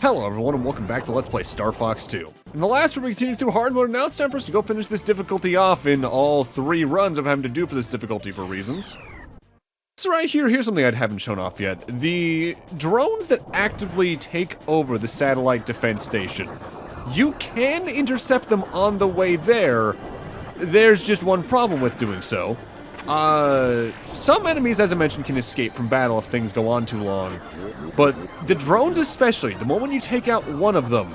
Hello everyone and welcome back to Let's Play Star Fox 2. In the last one we continued through hard mode, and now it's time for us to go finish this difficulty off in all 3 runs I'm having to do for this difficulty for reasons. So right here's something I haven't shown off yet. The drones that actively take over the satellite defense station. You can intercept them on the way there. There's just one problem with doing so. Some enemies, as I mentioned, can escape from battle if things go on too long. But the drones especially, the moment you take out one of them,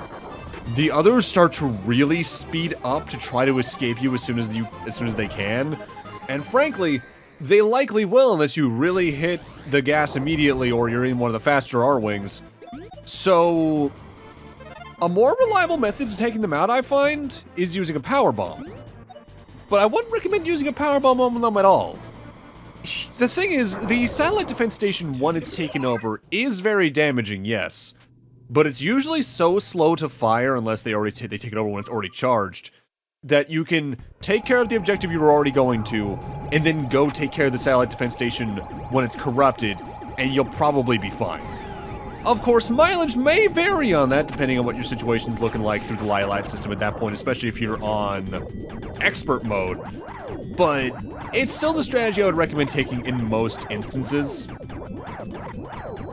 the others start to really speed up to try to escape you as soon as they can. And frankly, they likely will unless you really hit the gas immediately or you're in one of the faster R-wings. So, a more reliable method to taking them out, I find, is using a power bomb. But I wouldn't recommend using a power bomb on them at all. The thing is, the satellite defense station, when it's taken over, is very damaging, yes. But it's usually so slow to fire, unless they take it over when it's already charged, that you can take care of the objective you were already going to, and then go take care of the satellite defense station when it's corrupted, and you'll probably be fine. Of course, mileage may vary on that, depending on what your situation's looking like through the Lilat system at that point, especially if you're on expert mode. But it's still the strategy I would recommend taking in most instances.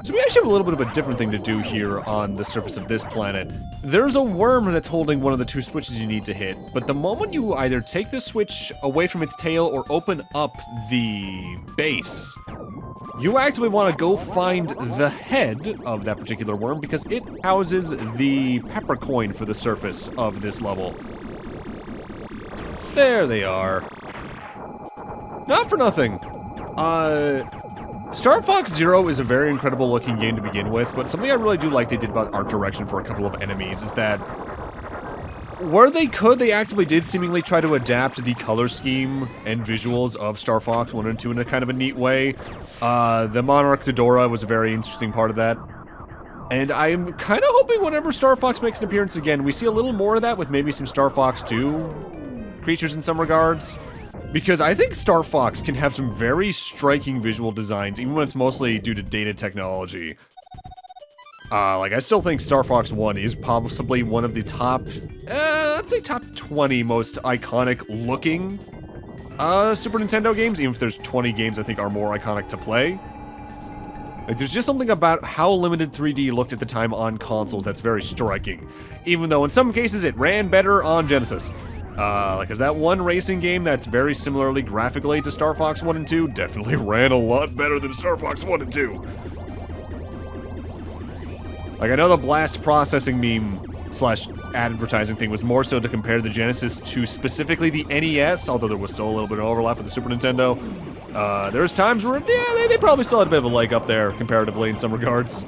So we actually have a little bit of a different thing to do here on the surface of this planet. There's a worm that's holding one of the 2 switches you need to hit, but the moment you either take the switch away from its tail or open up the base, you actively want to go find the head of that particular worm because it houses the pepper coin for the surface of this level. There they are. Not for nothing. Star Fox Zero is a very incredible looking game to begin with, but something I really do like they did about art direction for a couple of enemies is that where they could, they actively did seemingly try to adapt the color scheme and visuals of Star Fox 1 and 2 in a kind of a neat way. The Monarch Dodora was a very interesting part of that. And I'm kind of hoping whenever Star Fox makes an appearance again, we see a little more of that with maybe some Star Fox 2 creatures in some regards. Because I think Star Fox can have some very striking visual designs, even when it's mostly due to data technology. I still think Star Fox 1 is possibly one of the top, let's say top 20 most iconic looking, Super Nintendo games, even if there's 20 games I think are more iconic to play. Like, there's just something about how limited 3D looked at the time on consoles that's very striking. Even though in some cases it ran better on Genesis. Cause that one racing game that's very similarly graphically to Star Fox 1 and 2 definitely ran a lot better than Star Fox 1 and 2. Like, I know the blast processing meme slash advertising thing was more so to compare the Genesis to specifically the NES, although there was still a little bit of overlap with the Super Nintendo. There's times where, yeah, they probably still had a bit of a leg up there, comparatively, in some regards.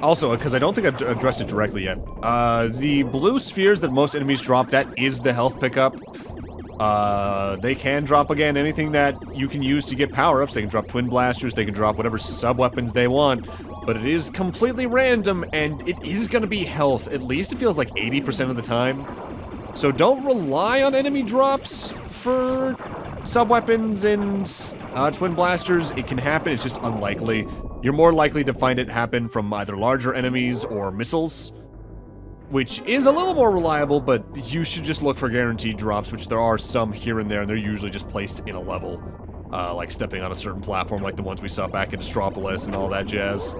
Also, because I don't think I've addressed it directly yet, the blue spheres that most enemies drop, that is the health pickup. They can drop, again, anything that you can use to get power-ups. They can drop twin blasters, they can drop whatever sub-weapons they want, but it is completely random, and it is gonna be health. At least it feels like 80% of the time. So don't rely on enemy drops for sub-weapons and twin blasters. It can happen, it's just unlikely. You're more likely to find it happen from either larger enemies or missiles, which is a little more reliable, but you should just look for guaranteed drops, which there are some here and there, and they're usually just placed in a level. Like stepping on a certain platform like the ones we saw back in Astropolis and all that jazz.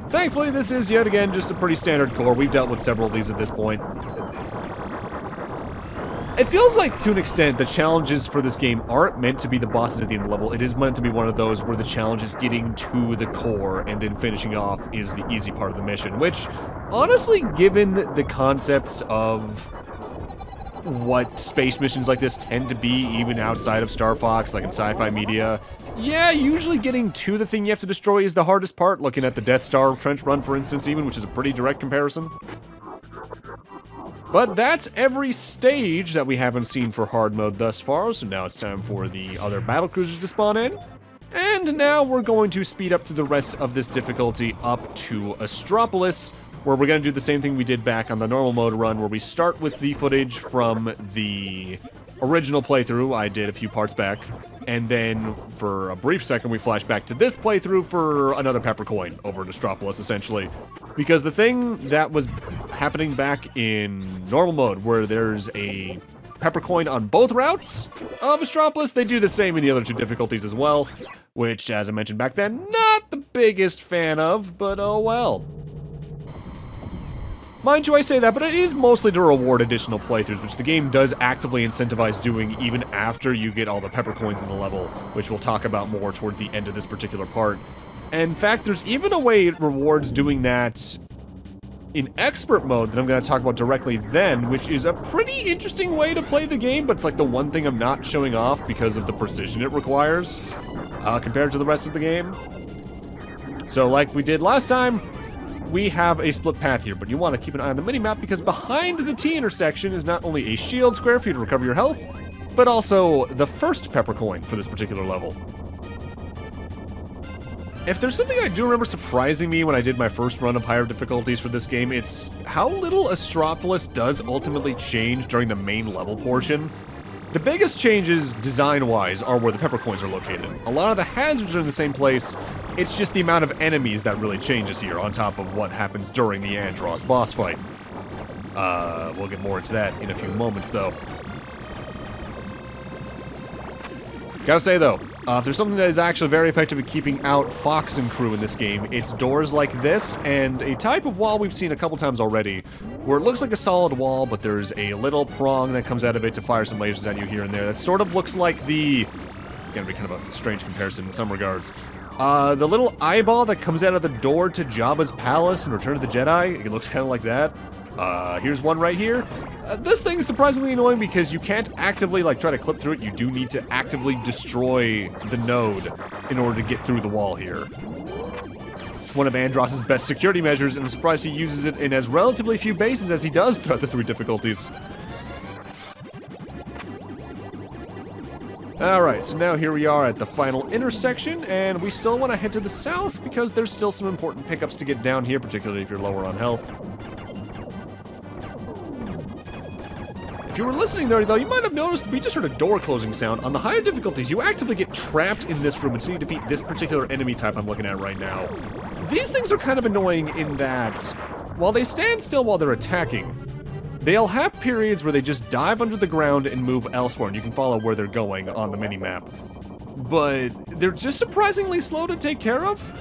Thankfully, this is, yet again, just a pretty standard core. We've dealt with several of these at this point. It feels like, to an extent, the challenges for this game aren't meant to be the bosses at the end of the level. It is meant to be one of those where the challenge is getting to the core and then finishing off is the easy part of the mission, which, honestly, given the concepts of what space missions like this tend to be, even outside of Star Fox, like in sci-fi media, yeah, usually getting to the thing you have to destroy is the hardest part, looking at the Death Star Trench Run, for instance, even, which is a pretty direct comparison. But that's every stage that we haven't seen for hard mode thus far, so now it's time for the other battlecruisers to spawn in. And now we're going to speed up through the rest of this difficulty up to Astropolis, where we're going to do the same thing we did back on the normal mode run, where we start with the footage from the original playthrough I did a few parts back, and then for a brief second we flash back to this playthrough for another pepper coin over at Astropolis, essentially. Because the thing that was happening back in normal mode, where there's a pepper coin on both routes of Astropolis, they do the same in the other two difficulties as well, which, as I mentioned back then, not the biggest fan of, but oh well. Mind you, I say that, but it is mostly to reward additional playthroughs, which the game does actively incentivize doing even after you get all the pepper coins in the level, which we'll talk about more toward the end of this particular part. And in fact, there's even a way it rewards doing that in expert mode that I'm going to talk about directly then, which is a pretty interesting way to play the game, but it's like the one thing I'm not showing off because of the precision it requires compared to the rest of the game. So like we did last time, we have a split path here, but you want to keep an eye on the minimap because behind the T intersection is not only a shield square for you to recover your health, but also the first pepper coin for this particular level. If there's something I do remember surprising me when I did my first run of higher difficulties for this game, it's how little Astropolis does ultimately change during the main level portion. The biggest changes, design-wise, are where the pepper coins are located. A lot of the hazards are in the same place, it's just the amount of enemies that really changes here, on top of what happens during the Andross boss fight. We'll get more into that in a few moments, though. Gotta say, though, if there's something that is actually very effective at keeping out Fox and crew in this game, it's doors like this, and a type of wall we've seen a couple times already, where it looks like a solid wall, but there's a little prong that comes out of it to fire some lasers at you here and there. That sort of looks like the... Gonna be kind of a strange comparison in some regards. The little eyeball that comes out of the door to Jabba's palace in Return of the Jedi, it looks kind of like that. Here's one right here. This thing is surprisingly annoying because you can't actively, like, try to clip through it. You do need to actively destroy the node in order to get through the wall here. It's one of Andross's best security measures, and I'm surprised he uses it in as relatively few bases as he does throughout the 3 difficulties. Alright, so now here we are at the final intersection, and we still want to head to the south because there's still some important pickups to get down here, particularly if you're lower on health. If you were listening there, though, you might have noticed we just heard a door closing sound. On the higher difficulties, you actively get trapped in this room until you defeat this particular enemy type I'm looking at right now. These things are kind of annoying in that, while they stand still while they're attacking, they'll have periods where they just dive under the ground and move elsewhere, and you can follow where they're going on the minimap. But they're just surprisingly slow to take care of.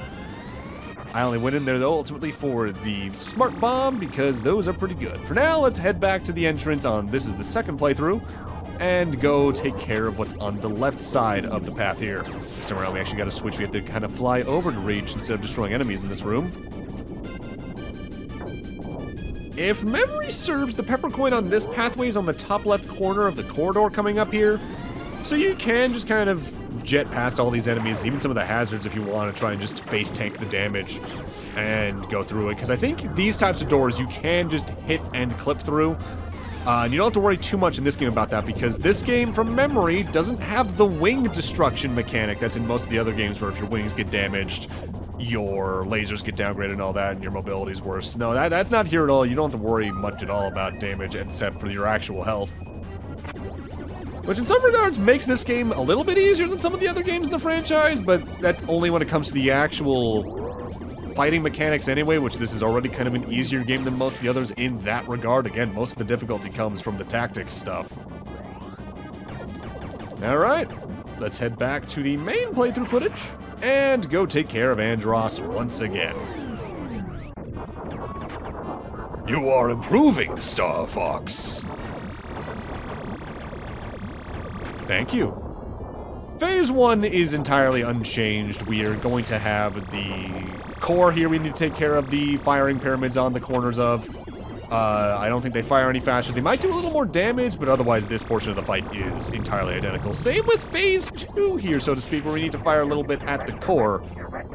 I only went in there, though, ultimately for the smart bomb, because those are pretty good. For now, let's head back to the entrance on this is the second playthrough, and go take care of what's on the left side of the path here. This time around, we actually got a switch we have to kind of fly over to reach instead of destroying enemies in this room. If memory serves, the pepper coin on this pathway is on the top left corner of the corridor coming up here, so you can just kind of jet past all these enemies, even some of the hazards if you want to try and just face tank the damage and go through it, because I think these types of doors you can just hit and clip through. And you don't have to worry too much in this game about that, because this game, from memory, doesn't have the wing destruction mechanic that's in most of the other games where if your wings get damaged, your lasers get downgraded and all that, and your mobility's worse. No, that's not here at all. You don't have to worry much at all about damage except for your actual health. Which in some regards makes this game a little bit easier than some of the other games in the franchise, but that's only when it comes to the actual fighting mechanics anyway, which this is already kind of an easier game than most of the others in that regard. Again, most of the difficulty comes from the tactics stuff. Alright, let's head back to the main playthrough footage and go take care of Andross once again. You are improving, Star Fox. Thank you. Phase 1 is entirely unchanged. We are going to have the core here we need to take care of, the firing pyramids on the corners of. I don't think they fire any faster. They might do a little more damage, but otherwise this portion of the fight is entirely identical. Same with Phase 2 here, so to speak, where we need to fire a little bit at the core.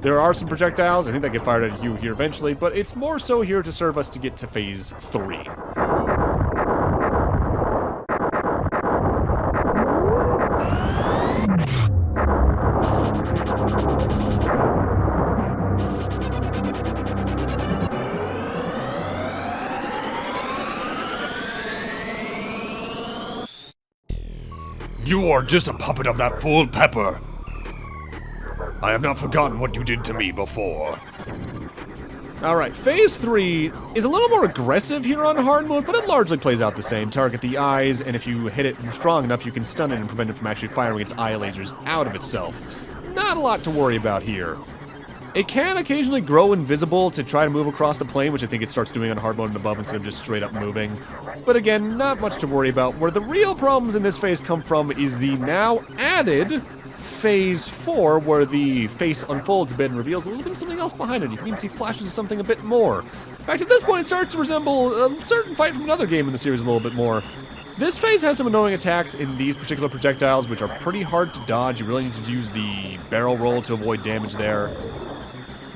There are some projectiles, I think that get fired at you here eventually, but it's more so here to serve us to get to Phase 3. You are just a puppet of that fool Pepper. I have not forgotten what you did to me before. Alright, phase 3 is a little more aggressive here on hard mode, but it largely plays out the same. Target the eyes, and if you hit it strong enough, you can stun it and prevent it from actually firing its eye lasers out of itself. Not a lot to worry about here. It can occasionally grow invisible to try to move across the plane, which I think it starts doing on hard mode and above instead of just straight up moving. But again, not much to worry about. Where the real problems in this phase come from is the now added phase 4, where the face unfolds a bit and reveals a little bit of something else behind it. You can even see flashes of something a bit more. In fact, at this point, it starts to resemble a certain fight from another game in the series a little bit more. This phase has some annoying attacks in these particular projectiles, which are pretty hard to dodge. You really need to use the barrel roll to avoid damage there.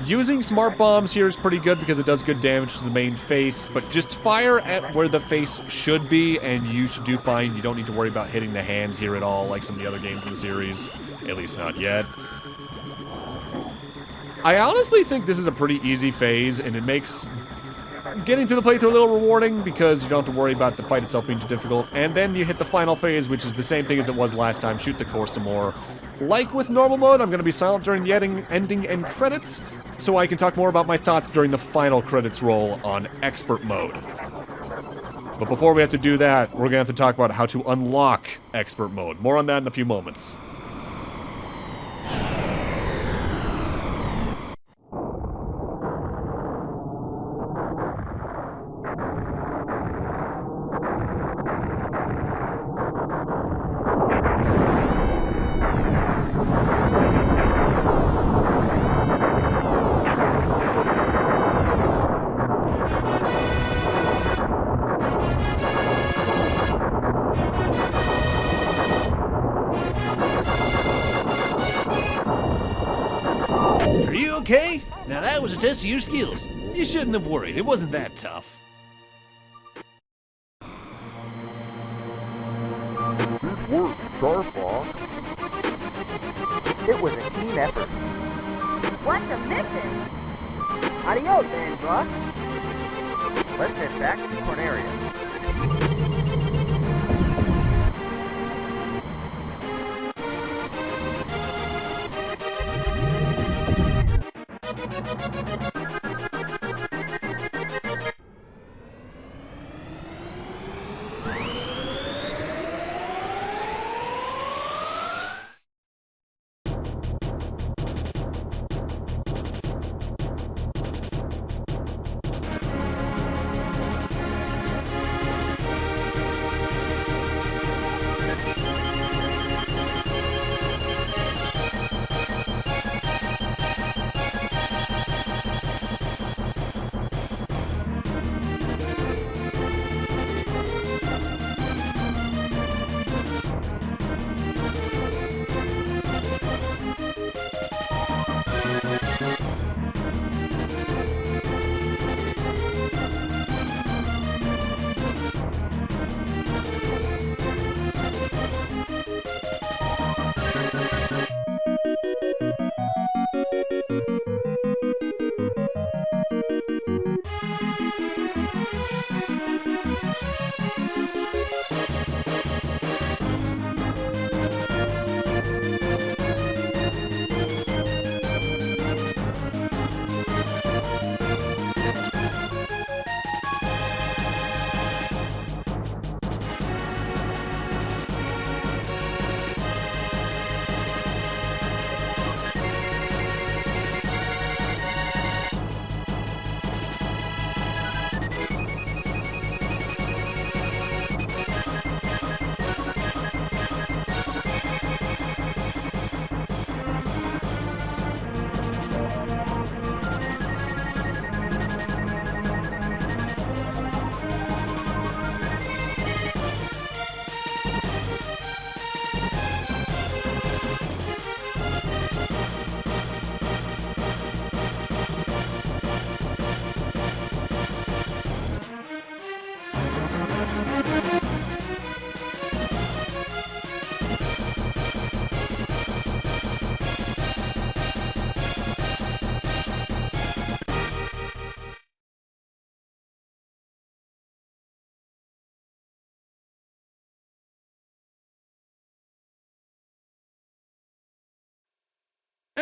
Using smart bombs here is pretty good because it does good damage to the main face, but just fire at where the face should be, and you should do fine. You don't need to worry about hitting the hands here at all, like some of the other games in the series. At least not yet. I honestly think this is a pretty easy phase, and it makes getting to the playthrough a little rewarding because you don't have to worry about the fight itself being too difficult. And then you hit the final phase, which is the same thing as it was last time. Shoot the core some more. Like with normal mode, I'm going to be silent during the ending and credits, so I can talk more about my thoughts during the final credits roll on expert mode. But before we have to do that, we're going to have to talk about how to unlock expert mode. More on that in a few moments. Okay, now that was a test of your skills. You shouldn't have worried, it wasn't that tough. Good work, Star Fox. It was a team effort. What's a mission? Adios, Andross. Let's head back to Corneria.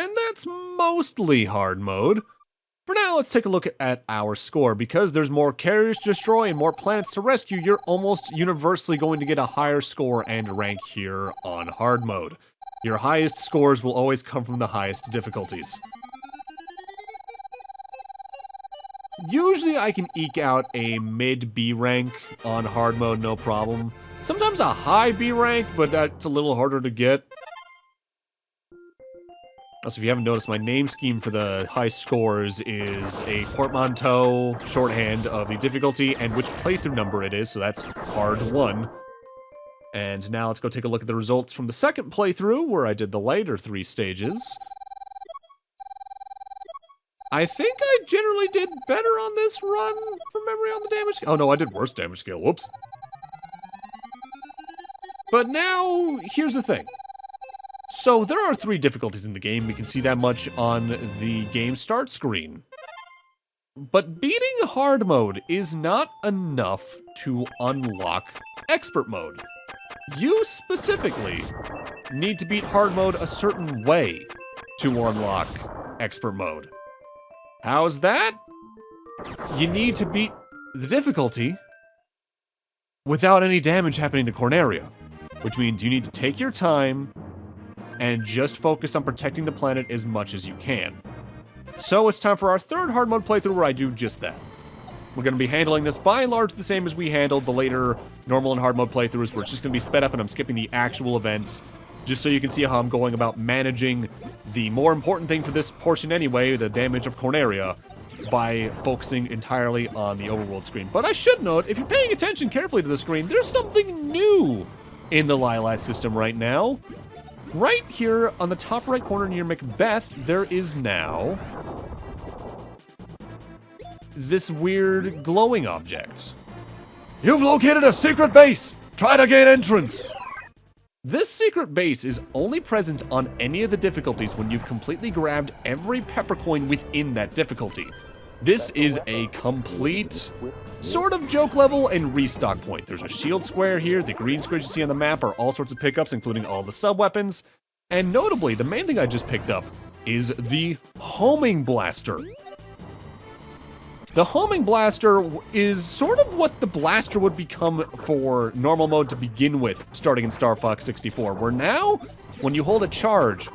And that's mostly hard mode. For now, let's take a look at our score. Because there's more carriers to destroy and more planets to rescue, you're almost universally going to get a higher score and rank here on hard mode. Your highest scores will always come from the highest difficulties. Usually I can eke out a mid B rank on hard mode, no problem. Sometimes a high B rank, but that's a little harder to get. Also, if you haven't noticed, my name scheme for the high scores is a portmanteau shorthand of the difficulty and which playthrough number it is, so that's hard 1. And now let's go take a look at the results from the second playthrough, where I did the lighter 3 stages. I think I generally did better on this run from memory on the damage scale. Oh no, I did worse damage scale, whoops. But now, here's the thing. So there are 3 difficulties in the game, we can see that much on the game start screen. But beating hard mode is not enough to unlock expert mode. You specifically need to beat hard mode a certain way to unlock expert mode. How's that? You need to beat the difficulty without any damage happening to Corneria, which means you need to take your time and just focus on protecting the planet as much as you can. So it's time for our third hard mode playthrough where I do just that. We're going to be handling this by and large the same as we handled the later normal and hard mode playthroughs, where it's just going to be sped up and I'm skipping the actual events, just so you can see how I'm going about managing the more important thing for this portion anyway, the damage of Corneria, by focusing entirely on the overworld screen. But I should note, if you're paying attention carefully to the screen, there's something new in the Lilat system right now. Right here on the top right corner near Macbeth, there is now this weird glowing object. You've located a secret base! Try to gain entrance! This secret base is only present on any of the difficulties when you've completely grabbed every peppercoin within that difficulty. This is a complete sort of joke level and restock point. There's a shield square here, the green squares you see on the map are all sorts of pickups, including all the sub-weapons. And notably, the main thing I just picked up is the homing blaster. The homing blaster is sort of what the blaster would become for normal mode to begin with, starting in Star Fox 64, where now, when you hold a charge,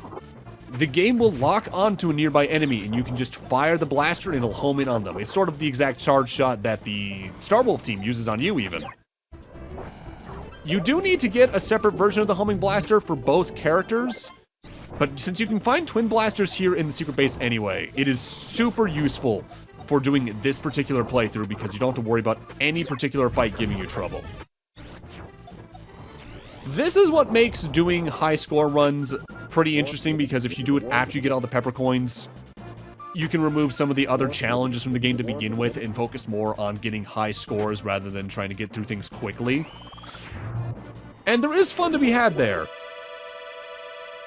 the game will lock onto a nearby enemy and you can just fire the blaster and it'll home in on them. It's sort of the exact charge shot that the Starwolf team uses on you even. You do need to get a separate version of the homing blaster for both characters, but since you can find twin blasters here in the secret base anyway, it is super useful for doing this particular playthrough because you don't have to worry about any particular fight giving you trouble. This is what makes doing high score runs pretty interesting, because if you do it after you get all the peppercoins, you can remove some of the other challenges from the game to begin with and focus more on getting high scores rather than trying to get through things quickly. And there is fun to be had there.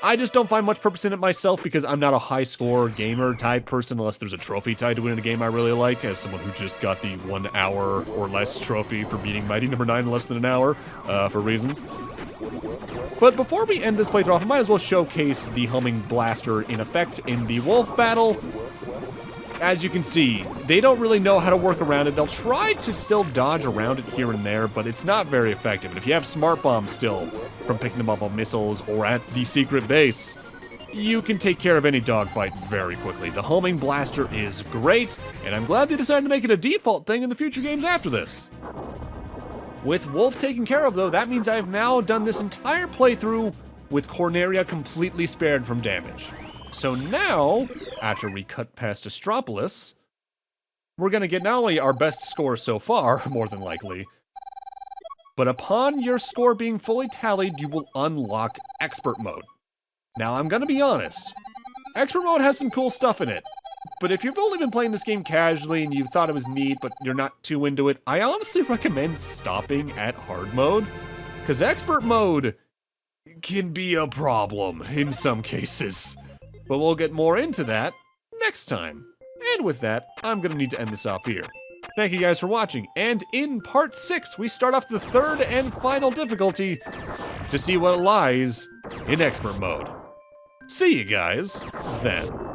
I just don't find much purpose in it myself because I'm not a high score gamer type person unless there's a trophy tied to it in a game I really like, as someone who just got the 1 hour or less trophy for beating Mighty No. 9 in less than an hour, for reasons. But before we end this playthrough off, I might as well showcase the homing blaster in effect in the wolf battle. As you can see, they don't really know how to work around it. They'll try to still dodge around it here and there, but it's not very effective. And if you have smart bombs still from picking them up on missiles or at the secret base, you can take care of any dogfight very quickly. The homing blaster is great, and I'm glad they decided to make it a default thing in the future games after this. With Wolf taken care of, though, that means I've now done this entire playthrough with Corneria completely spared from damage. So now, after we cut past Astropolis, we're gonna get not only our best score so far, more than likely, but upon your score being fully tallied, you will unlock Expert Mode. Now, I'm gonna be honest, Expert Mode has some cool stuff in it, but if you've only been playing this game casually and you thought it was neat, but you're not too into it, I honestly recommend stopping at Hard Mode, because Expert Mode can be a problem in some cases. But we'll get more into that next time. And with that, I'm gonna need to end this off here. Thank you guys for watching, and in part 6, we start off the third and final difficulty to see what lies in Expert Mode. See you guys then.